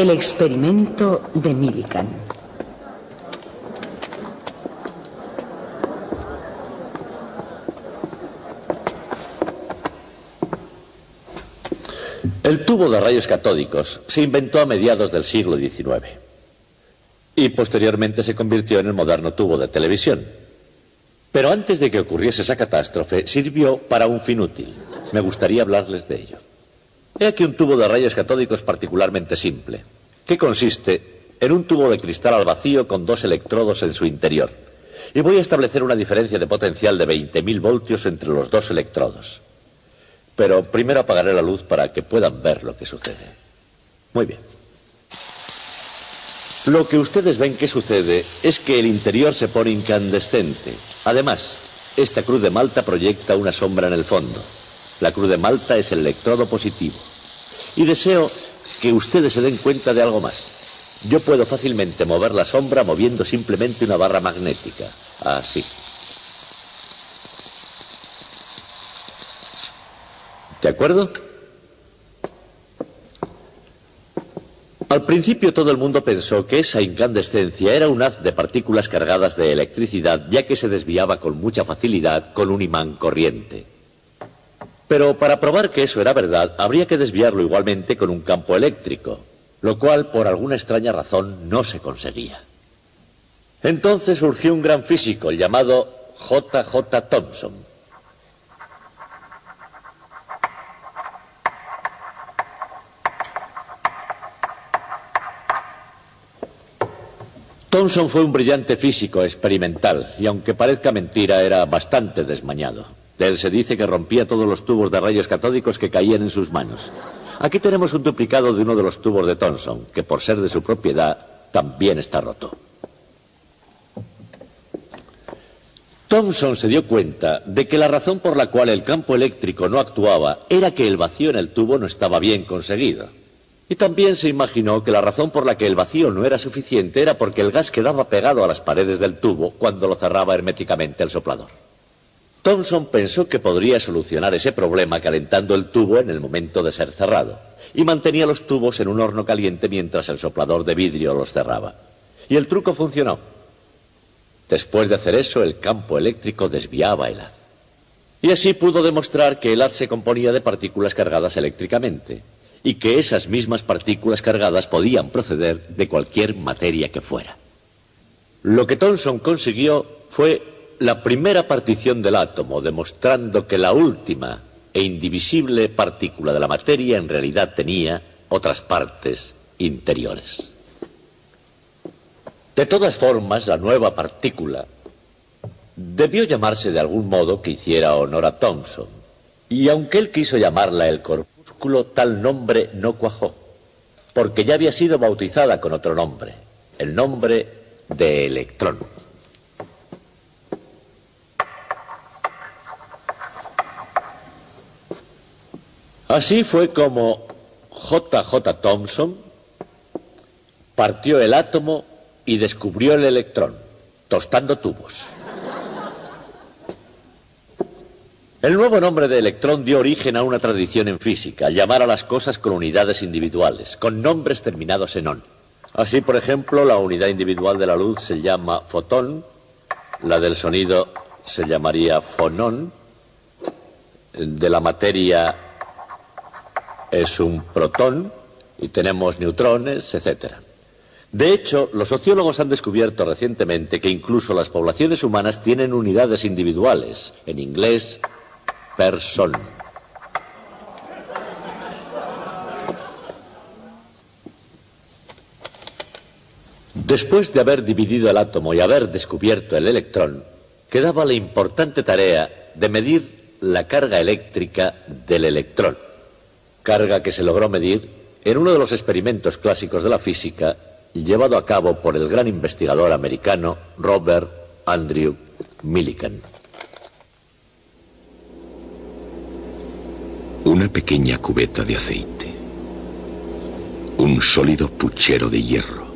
El experimento de Millikan. El tubo de rayos catódicos se inventó a mediados del siglo XIX y posteriormente se convirtió en el moderno tubo de televisión. Pero antes de que ocurriese esa catástrofe, sirvió para un fin útil. Me gustaría hablarles de ello. He aquí un tubo de rayos catódicos particularmente simple, que consiste en un tubo de cristal al vacío con dos electrodos en su interior. Y voy a establecer una diferencia de potencial de 20.000 voltios entre los dos electrodos. Pero primero apagaré la luz para que puedan ver lo que sucede. Muy bien. Lo que ustedes ven que sucede es que el interior se pone incandescente. Además, esta cruz de malta proyecta una sombra en el fondo. La cruz de malta es el electrodo positivo. Y deseo que ustedes se den cuenta de algo más. Yo puedo fácilmente mover la sombra moviendo simplemente una barra magnética. Así. ¿De acuerdo? Al principio todo el mundo pensó que esa incandescencia era un haz de partículas cargadas de electricidad, ya que se desviaba con mucha facilidad con un imán corriente. Pero para probar que eso era verdad, habría que desviarlo igualmente con un campo eléctrico, lo cual por alguna extraña razón no se conseguía. Entonces surgió un gran físico llamado J.J. Thomson. Thomson fue un brillante físico experimental y aunque parezca mentira era bastante desmañado. De él se dice que rompía todos los tubos de rayos catódicos que caían en sus manos. Aquí tenemos un duplicado de uno de los tubos de Thomson, que por ser de su propiedad también está roto. Thomson se dio cuenta de que la razón por la cual el campo eléctrico no actuaba era que el vacío en el tubo no estaba bien conseguido. Y también se imaginó que la razón por la que el vacío no era suficiente era porque el gas quedaba pegado a las paredes del tubo cuando lo cerraba herméticamente el soplador. Thomson pensó que podría solucionar ese problema calentando el tubo en el momento de ser cerrado, y mantenía los tubos en un horno caliente mientras el soplador de vidrio los cerraba. Y el truco funcionó. Después de hacer eso, el campo eléctrico desviaba el haz. Y así pudo demostrar que el haz se componía de partículas cargadas eléctricamente, y que esas mismas partículas cargadas podían proceder de cualquier materia que fuera. Lo que Thomson consiguió fue la primera partición del átomo, demostrando que la última e indivisible partícula de la materia en realidad tenía otras partes interiores. De todas formas, la nueva partícula debió llamarse de algún modo que hiciera honor a Thomson, y aunque él quiso llamarla el corpúsculo, tal nombre no cuajó, porque ya había sido bautizada con otro nombre, el nombre de electrón. Así fue como J.J. Thomson partió el átomo y descubrió el electrón, tostando tubos. El nuevo nombre de electrón dio origen a una tradición en física, llamar a las cosas con unidades individuales, con nombres terminados en on. Así, por ejemplo, la unidad individual de la luz se llama fotón, la del sonido se llamaría fonón, de la materia es un protón, y tenemos neutrones, etc. De hecho, los sociólogos han descubierto recientemente que incluso las poblaciones humanas tienen unidades individuales, en inglés, person. Después de haber dividido el átomo y haber descubierto el electrón, quedaba la importante tarea de medir la carga eléctrica del electrón, carga que se logró medir en uno de los experimentos clásicos de la física llevado a cabo por el gran investigador americano Robert Andrew Millikan. Una pequeña cubeta de aceite, un sólido puchero de hierro,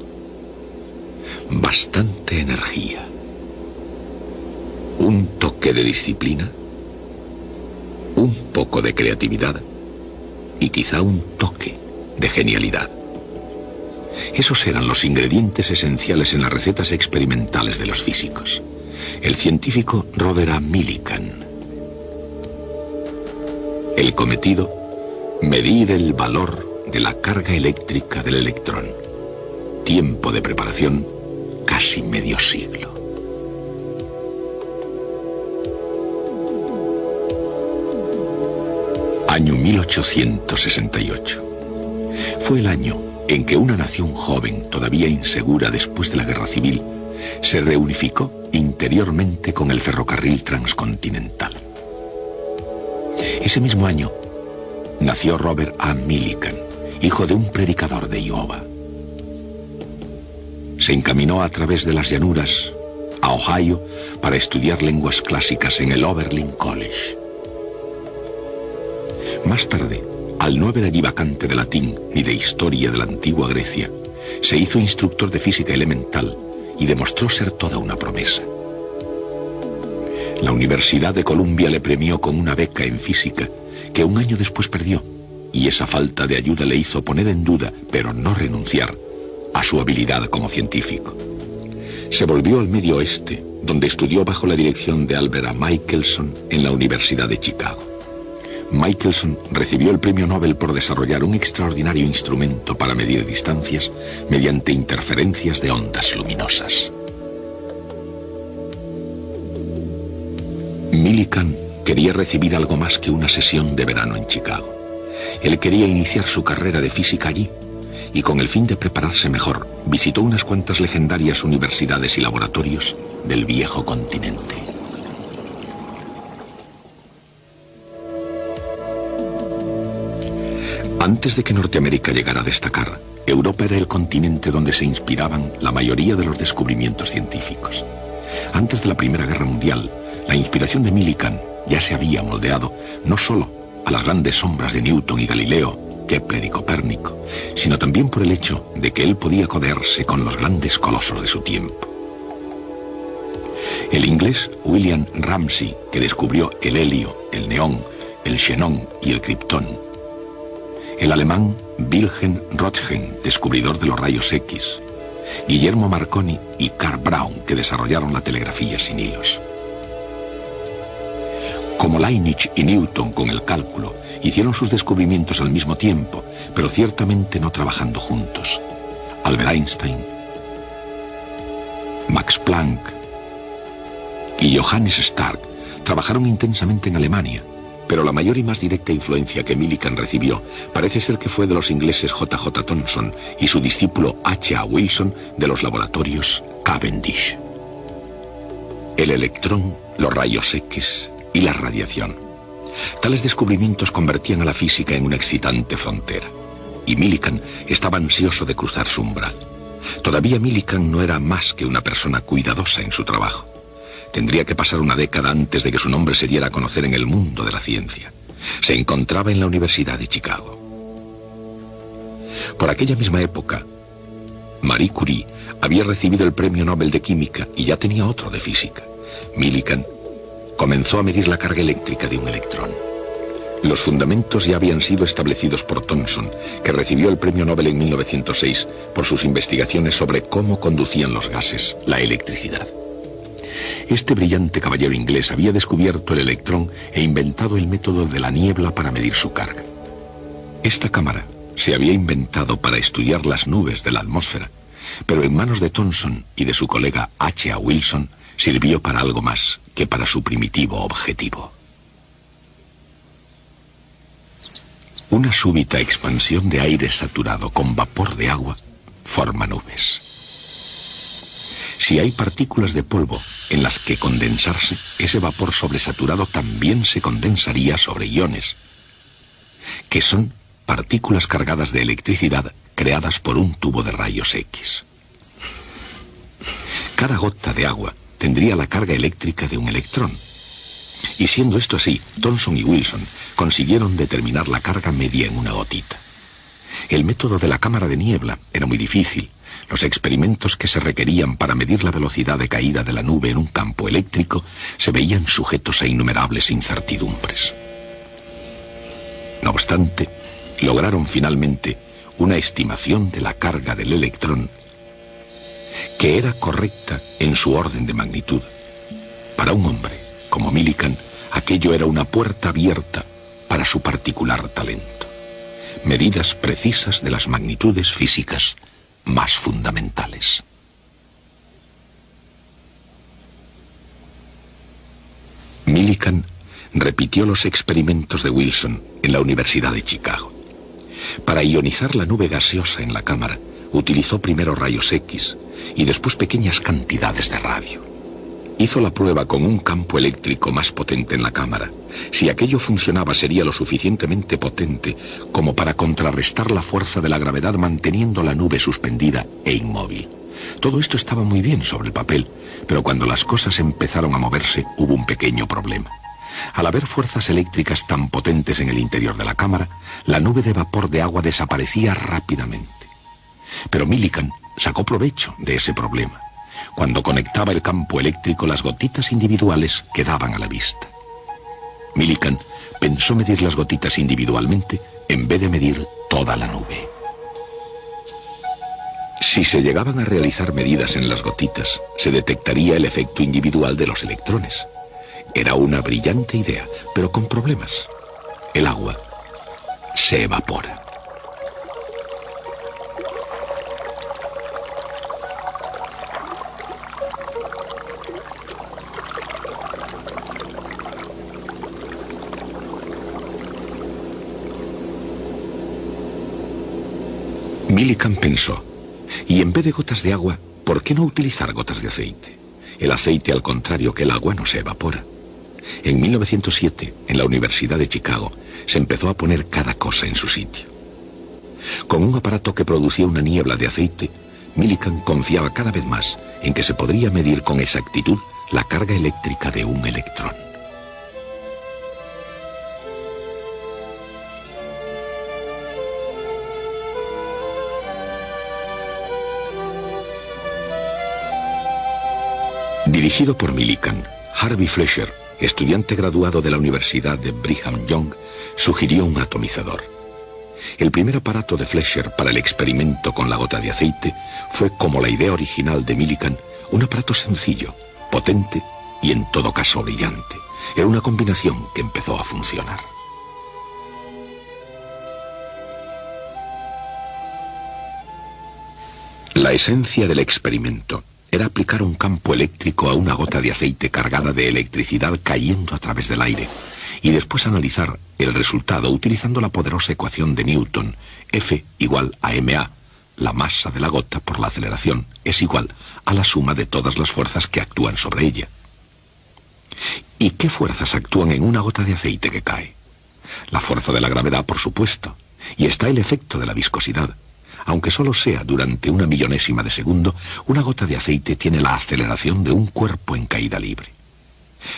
bastante energía, un toque de disciplina, un poco de creatividad y quizá un toque de genialidad. Esos eran los ingredientes esenciales en las recetas experimentales de los físicos. El científico Robert A. Millikan. El cometido: medir el valor de la carga eléctrica del electrón. Tiempo de preparación: casi medio siglo. Año 1868. Fue el año en que una nación joven, todavía insegura después de la guerra civil, se reunificó interiormente con el ferrocarril transcontinental. Ese mismo año nació Robert A. Millikan, hijo de un predicador de Iowa. Se encaminó a través de las llanuras a Ohio para estudiar lenguas clásicas en el Oberlin College. Más tarde, al no haber allí vacante de latín ni de historia de la antigua Grecia, se hizo instructor de física elemental y demostró ser toda una promesa. La Universidad de Columbia le premió con una beca en física que un año después perdió, y esa falta de ayuda le hizo poner en duda, pero no renunciar, a su habilidad como científico. Se volvió al Medio Oeste, donde estudió bajo la dirección de Albert A. Michelson en la Universidad de Chicago. Michelson recibió el premio Nobel por desarrollar un extraordinario instrumento para medir distancias mediante interferencias de ondas luminosas. Millikan quería recibir algo más que una sesión de verano en Chicago. Él quería iniciar su carrera de física allí, y con el fin de prepararse mejor, visitó unas cuantas legendarias universidades y laboratorios del viejo continente. Antes de que Norteamérica llegara a destacar, Europa era el continente donde se inspiraban la mayoría de los descubrimientos científicos. Antes de la Primera Guerra Mundial, la inspiración de Millikan ya se había moldeado no solo a las grandes sombras de Newton y Galileo, Kepler y Copérnico, sino también por el hecho de que él podía codearse con los grandes colosos de su tiempo. El inglés William Ramsay, que descubrió el helio, el neón, el xenón y el kriptón. El alemán Wilhelm Röntgen, descubridor de los rayos X. Guillermo Marconi y Karl Braun, que desarrollaron la telegrafía sin hilos. Como Leibniz y Newton con el cálculo, hicieron sus descubrimientos al mismo tiempo, pero ciertamente no trabajando juntos. Albert Einstein, Max Planck y Johannes Stark trabajaron intensamente en Alemania, pero la mayor y más directa influencia que Millikan recibió parece ser que fue de los ingleses J.J. Thomson y su discípulo H.A. Wilson de los laboratorios Cavendish. El electrón, los rayos X y la radiación. Tales descubrimientos convertían a la física en una excitante frontera, y Millikan estaba ansioso de cruzar su umbral. Todavía Millikan no era más que una persona cuidadosa en su trabajo. Tendría que pasar una década antes de que su nombre se diera a conocer en el mundo de la ciencia. Se encontraba en la Universidad de Chicago. Por aquella misma época, Marie Curie había recibido el Premio Nobel de Química y ya tenía otro de Física. Millikan comenzó a medir la carga eléctrica de un electrón. Los fundamentos ya habían sido establecidos por Thomson, que recibió el Premio Nobel en 1906 por sus investigaciones sobre cómo conducían los gases la electricidad. Este brillante caballero inglés había descubierto el electrón e inventado el método de la niebla para medir su carga. Esta cámara se había inventado para estudiar las nubes de la atmósfera, pero en manos de Thomson y de su colega H.A. Wilson sirvió para algo más que para su primitivo objetivo. Una súbita expansión de aire saturado con vapor de agua forma nubes. Si hay partículas de polvo en las que condensarse, ese vapor sobresaturado también se condensaría sobre iones, que son partículas cargadas de electricidad creadas por un tubo de rayos X. Cada gota de agua tendría la carga eléctrica de un electrón. Y siendo esto así, Thomson y Wilson consiguieron determinar la carga media en una gotita. El método de la cámara de niebla era muy difícil. Los experimentos que se requerían para medir la velocidad de caída de la nube en un campo eléctrico se veían sujetos a innumerables incertidumbres. No obstante, lograron finalmente una estimación de la carga del electrón que era correcta en su orden de magnitud. Para un hombre como Millikan, aquello era una puerta abierta para su particular talento. Medidas precisas de las magnitudes físicas más fundamentales. Millikan repitió los experimentos de Wilson en la Universidad de Chicago. Para ionizar la nube gaseosa en la cámara, utilizó primero rayos X y después pequeñas cantidades de radio. Hizo la prueba con un campo eléctrico más potente en la cámara. Si aquello funcionaba, sería lo suficientemente potente como para contrarrestar la fuerza de la gravedad manteniendo la nube suspendida e inmóvil. Todo esto estaba muy bien sobre el papel, pero cuando las cosas empezaron a moverse, hubo un pequeño problema. Al haber fuerzas eléctricas tan potentes en el interior de la cámara, la nube de vapor de agua desaparecía rápidamente. Pero Millikan sacó provecho de ese problema. Cuando conectaba el campo eléctrico, las gotitas individuales quedaban a la vista. Millikan pensó medir las gotitas individualmente en vez de medir toda la nube. Si se llegaban a realizar medidas en las gotitas, se detectaría el efecto individual de los electrones. Era una brillante idea, pero con problemas. El agua se evapora. Millikan pensó, y en vez de gotas de agua, ¿por qué no utilizar gotas de aceite? El aceite, al contrario que el agua, no se evapora. En 1907, en la Universidad de Chicago, se empezó a poner cada cosa en su sitio. Con un aparato que producía una niebla de aceite, Millikan confiaba cada vez más en que se podría medir con exactitud la carga eléctrica de un electrón. Dirigido por Millikan, Harvey Fletcher, estudiante graduado de la Universidad de Brigham Young, sugirió un atomizador. El primer aparato de Fletcher para el experimento con la gota de aceite fue, como la idea original de Millikan, un aparato sencillo, potente y en todo caso brillante. Era una combinación que empezó a funcionar. La esencia del experimento era aplicar un campo eléctrico a una gota de aceite cargada de electricidad cayendo a través del aire, y después analizar el resultado utilizando la poderosa ecuación de Newton, F igual a ma, la masa de la gota por la aceleración, es igual a la suma de todas las fuerzas que actúan sobre ella. ¿Y qué fuerzas actúan en una gota de aceite que cae? La fuerza de la gravedad, por supuesto, y está el efecto de la viscosidad. Aunque solo sea durante una millonésima de segundo, una gota de aceite tiene la aceleración de un cuerpo en caída libre.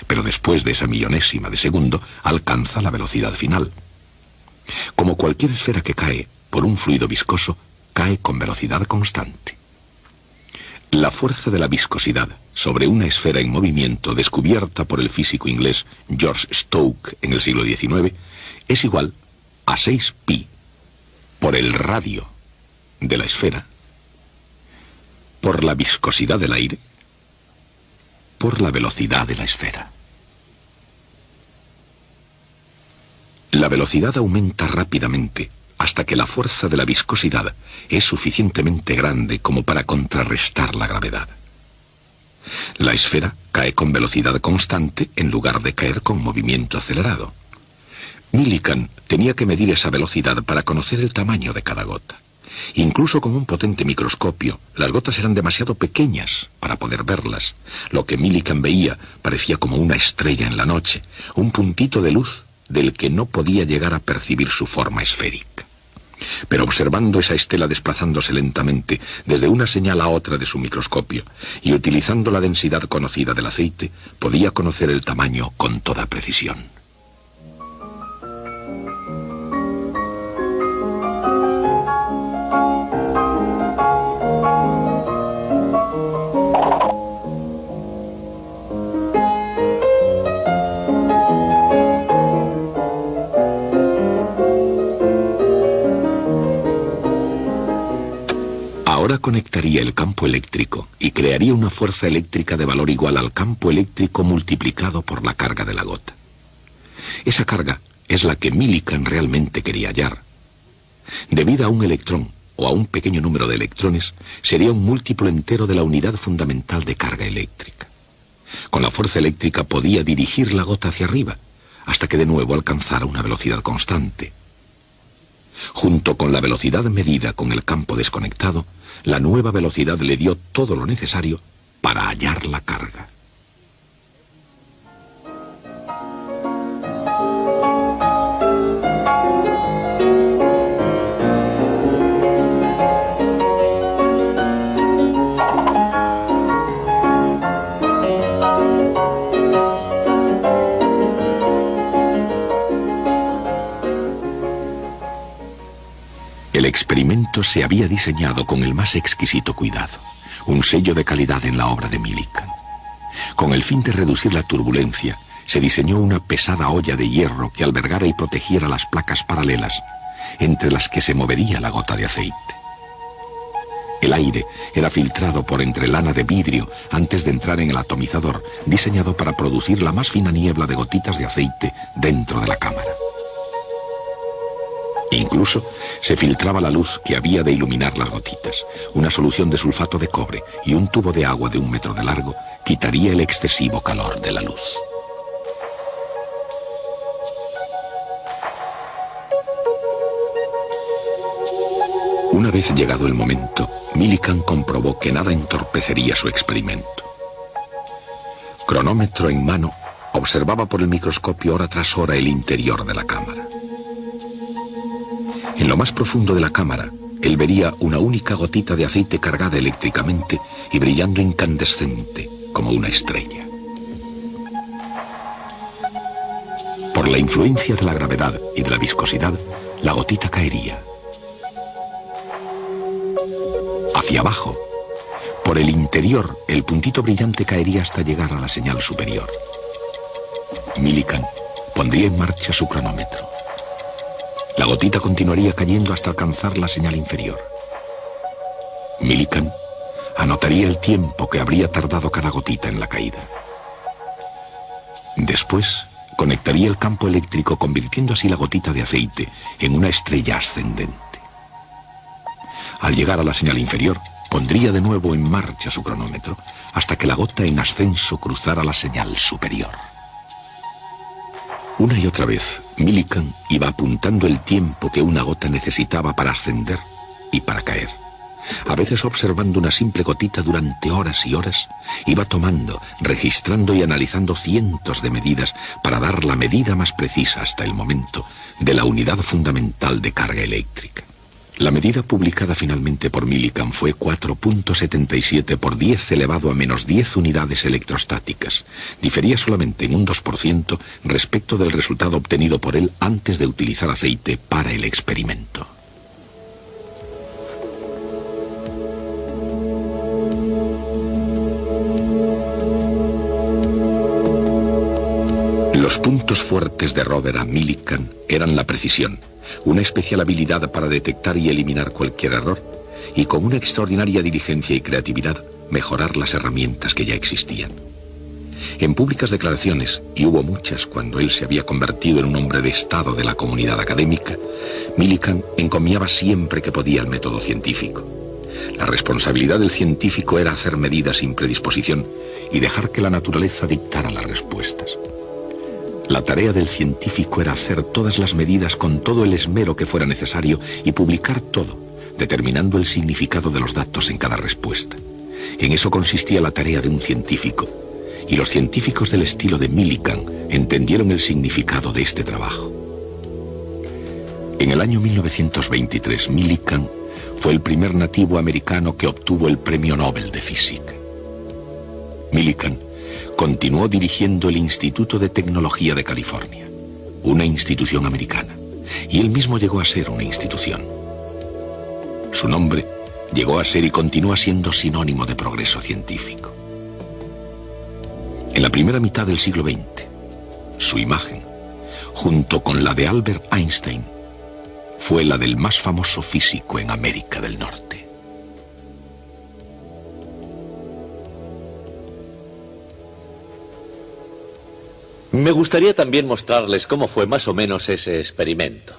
Pero después de esa millonésima de segundo, alcanza la velocidad final. Como cualquier esfera que cae por un fluido viscoso, cae con velocidad constante. La fuerza de la viscosidad sobre una esfera en movimiento, descubierta por el físico inglés George Stokes en el siglo XIX, es igual a 6pi por el radio de la esfera, por la viscosidad del aire, por la velocidad de la esfera. La velocidad aumenta rápidamente hasta que la fuerza de la viscosidad es suficientemente grande como para contrarrestar la gravedad. La esfera cae con velocidad constante en lugar de caer con movimiento acelerado. Millikan tenía que medir esa velocidad para conocer el tamaño de cada gota. Incluso con un potente microscopio, las gotas eran demasiado pequeñas para poder verlas. Lo que Millikan veía parecía como una estrella en la noche, un puntito de luz del que no podía llegar a percibir su forma esférica. Pero observando esa estela desplazándose lentamente desde una señal a otra de su microscopio y utilizando la densidad conocida del aceite, podía conocer el tamaño con toda precisión. conectaría el campo eléctrico y crearía una fuerza eléctrica de valor igual al campo eléctrico multiplicado por la carga de la gota. Esa carga es la que Millikan realmente quería hallar. Debida a un electrón o a un pequeño número de electrones, sería un múltiplo entero de la unidad fundamental de carga eléctrica. Con la fuerza eléctrica podía dirigir la gota hacia arriba, hasta que de nuevo alcanzara una velocidad constante. Junto con la velocidad medida con el campo desconectado, la nueva velocidad le dio todo lo necesario para hallar la carga. El experimento se había diseñado con el más exquisito cuidado, un sello de calidad en la obra de Millikan. Con el fin de reducir la turbulencia, se diseñó una pesada olla de hierro que albergara y protegiera las placas paralelas, entre las que se movería la gota de aceite. El aire era filtrado por entre lana de vidrio antes de entrar en el atomizador, diseñado para producir la más fina niebla de gotitas de aceite dentro de la cámara. Incluso se filtraba la luz que había de iluminar las gotitas. Una solución de sulfato de cobre y un tubo de agua de 1 metro de largo quitaría el excesivo calor de la luz. Una vez llegado el momento, Millikan comprobó que nada entorpecería su experimento. Cronómetro en mano, observaba por el microscopio hora tras hora el interior de la cámara. En lo más profundo de la cámara, él vería una única gotita de aceite cargada eléctricamente y brillando incandescente como una estrella. Por la influencia de la gravedad y de la viscosidad, la gotita caería. Hacia abajo, por el interior, el puntito brillante caería hasta llegar a la señal superior. Millikan pondría en marcha su cronómetro. La gotita continuaría cayendo hasta alcanzar la señal inferior. Millikan anotaría el tiempo que habría tardado cada gotita en la caída. Después, conectaría el campo eléctrico, convirtiendo así la gotita de aceite en una estrella ascendente. Al llegar a la señal inferior, pondría de nuevo en marcha su cronómetro, hasta que la gota en ascenso cruzara la señal superior. Una y otra vez, Millikan iba apuntando el tiempo que una gota necesitaba para ascender y para caer. A veces observando una simple gotita durante horas y horas, iba tomando, registrando y analizando cientos de medidas para dar la medida más precisa hasta el momento de la unidad fundamental de carga eléctrica. La medida publicada finalmente por Millikan fue 4.77 por 10 elevado a menos 10 unidades electrostáticas. Difería solamente en un 2% respecto del resultado obtenido por él antes de utilizar aceite para el experimento. Los puntos fuertes de Robert Millikan eran la precisión, una especial habilidad para detectar y eliminar cualquier error, y con una extraordinaria diligencia y creatividad mejorar las herramientas que ya existían. En públicas declaraciones, y hubo muchas cuando él se había convertido en un hombre de estado de la comunidad académica, Millikan encomiaba siempre que podía el método científico. La responsabilidad del científico era hacer medidas sin predisposición y dejar que la naturaleza dictara las respuestas. La tarea del científico era hacer todas las medidas con todo el esmero que fuera necesario y publicar todo, determinando el significado de los datos en cada respuesta. En eso consistía la tarea de un científico, y los científicos del estilo de Millikan entendieron el significado de este trabajo. En el año 1923, Millikan fue el primer nativo americano que obtuvo el Premio Nobel de Física. Millikan continuó dirigiendo el Instituto de Tecnología de California, una institución americana, y él mismo llegó a ser una institución. Su nombre llegó a ser y continúa siendo sinónimo de progreso científico. En la primera mitad del siglo XX, su imagen, junto con la de Albert Einstein, fue la del más famoso físico en América del Norte. Me gustaría también mostrarles cómo fue más o menos ese experimento.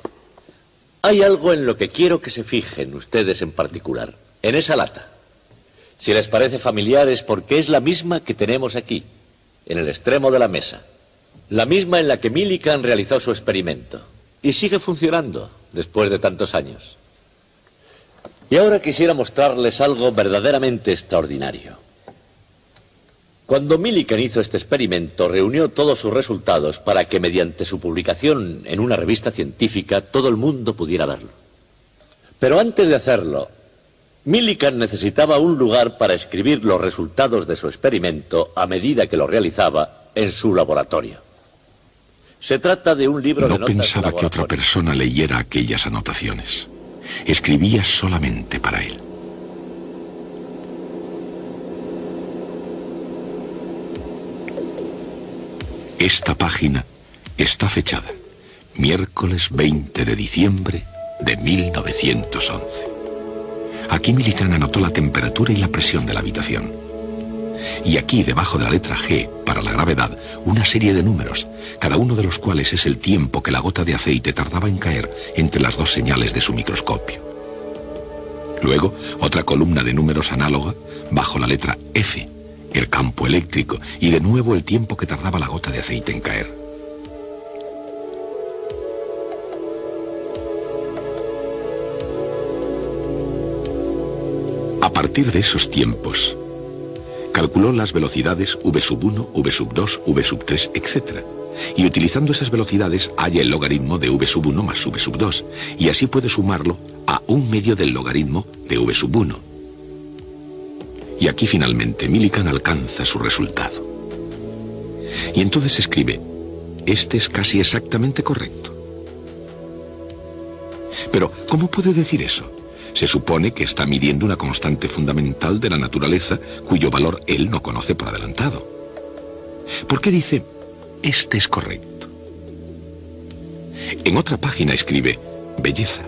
Hay algo en lo que quiero que se fijen ustedes en particular, en esa lata. Si les parece familiar es porque es la misma que tenemos aquí, en el extremo de la mesa. La misma en la que Millikan realizó su experimento. Y sigue funcionando después de tantos años. Y ahora quisiera mostrarles algo verdaderamente extraordinario. Cuando Millikan hizo este experimento, reunió todos sus resultados para que mediante su publicación en una revista científica todo el mundo pudiera verlo. Pero antes de hacerlo, Millikan necesitaba un lugar para escribir los resultados de su experimento a medida que lo realizaba en su laboratorio. Se trata de un libro de notas de laboratorio. No pensaba que otra persona leyera aquellas anotaciones. Escribía solamente para él. Esta página está fechada miércoles 20 de diciembre de 1911. Aquí Millikan anotó la temperatura y la presión de la habitación. Y aquí, debajo de la letra G, para la gravedad, una serie de números, cada uno de los cuales es el tiempo que la gota de aceite tardaba en caer entre las dos señales de su microscopio. Luego, otra columna de números análoga, bajo la letra F, el campo eléctrico, y de nuevo el tiempo que tardaba la gota de aceite en caer. A partir de esos tiempos, calculó las velocidades v1, v2, v3, etc. Y utilizando esas velocidades halla el logaritmo de v1 más v2, y así puede sumarlo a 1/2 del logaritmo de v1. Y aquí finalmente Millikan alcanza su resultado. Y entonces escribe: este es casi exactamente correcto. Pero, ¿cómo puede decir eso? Se supone que está midiendo una constante fundamental de la naturaleza cuyo valor él no conoce por adelantado. ¿Por qué dice, este es correcto? En otra página escribe, belleza.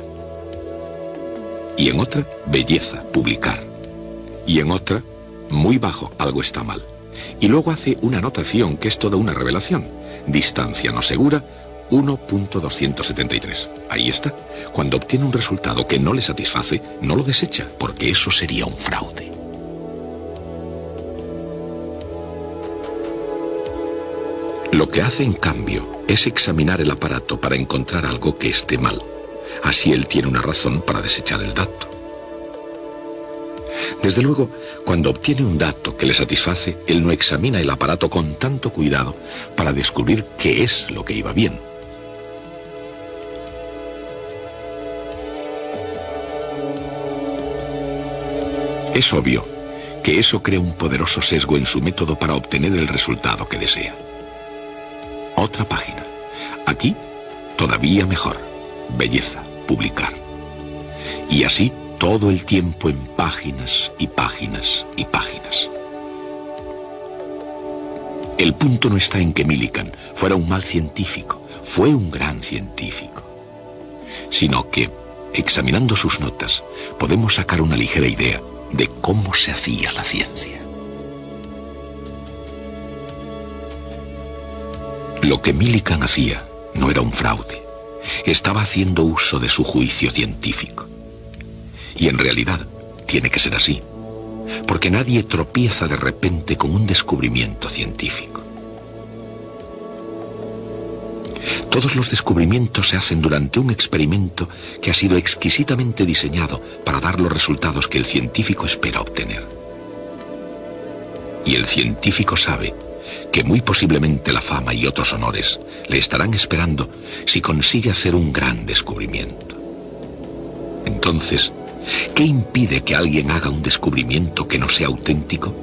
Y en otra, belleza, publicar. Y en otra, muy bajo, algo está mal. Y luego hace una anotación que es toda una revelación. Distancia no segura, 1.273. Ahí está. Cuando obtiene un resultado que no le satisface, no lo desecha, porque eso sería un fraude. Lo que hace, en cambio, es examinar el aparato para encontrar algo que esté mal. Así él tiene una razón para desechar el dato. Desde luego, cuando obtiene un dato que le satisface, él no examina el aparato con tanto cuidado para descubrir qué es lo que iba bien. Es obvio que eso crea un poderoso sesgo en su método para obtener el resultado que desea. Otra página. Aquí, todavía mejor. Belleza, publicar. Y así todo el tiempo en páginas y páginas y páginas. El punto no está en que Millikan fuera un mal científico, fue un gran científico, sino que, examinando sus notas, podemos sacar una ligera idea de cómo se hacía la ciencia. Lo que Millikan hacía no era un fraude, estaba haciendo uso de su juicio científico. Y en realidad tiene que ser así, porque nadie tropieza de repente con un descubrimiento científico. Todos los descubrimientos se hacen durante un experimento que ha sido exquisitamente diseñado para dar los resultados que el científico espera obtener. Y el científico sabe que muy posiblemente la fama y otros honores le estarán esperando si consigue hacer un gran descubrimiento. Entonces, ¿qué impide que alguien haga un descubrimiento que no sea auténtico?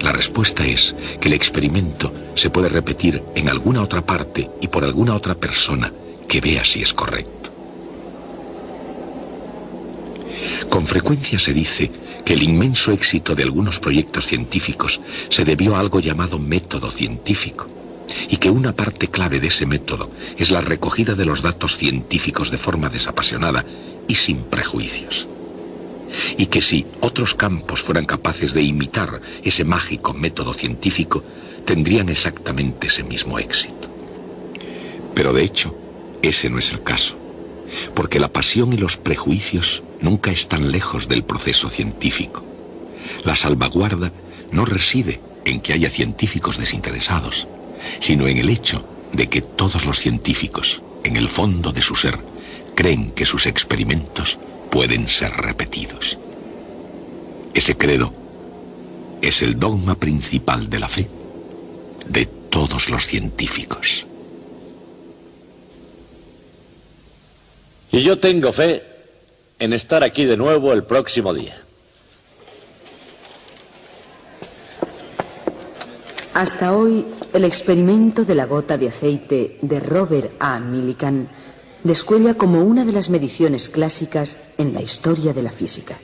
La respuesta es que el experimento se puede repetir en alguna otra parte y por alguna otra persona que vea si es correcto. Con frecuencia se dice que el inmenso éxito de algunos proyectos científicos se debió a algo llamado método científico, y que una parte clave de ese método es la recogida de los datos científicos de forma desapasionada y sin prejuicios. Y que si otros campos fueran capaces de imitar ese mágico método científico, tendrían exactamente ese mismo éxito. Pero de hecho, ese no es el caso, porque la pasión y los prejuicios nunca están lejos del proceso científico. La salvaguarda no reside en que haya científicos desinteresados, sino en el hecho de que todos los científicos, en el fondo de su ser, creen que sus experimentos pueden ser repetidos. Ese credo es el dogma principal de la fe de todos los científicos. Y yo tengo fe en estar aquí de nuevo el próximo día. Hasta hoy, el experimento de la gota de aceite de Robert A. Millikan descuella como una de las mediciones clásicas en la historia de la física.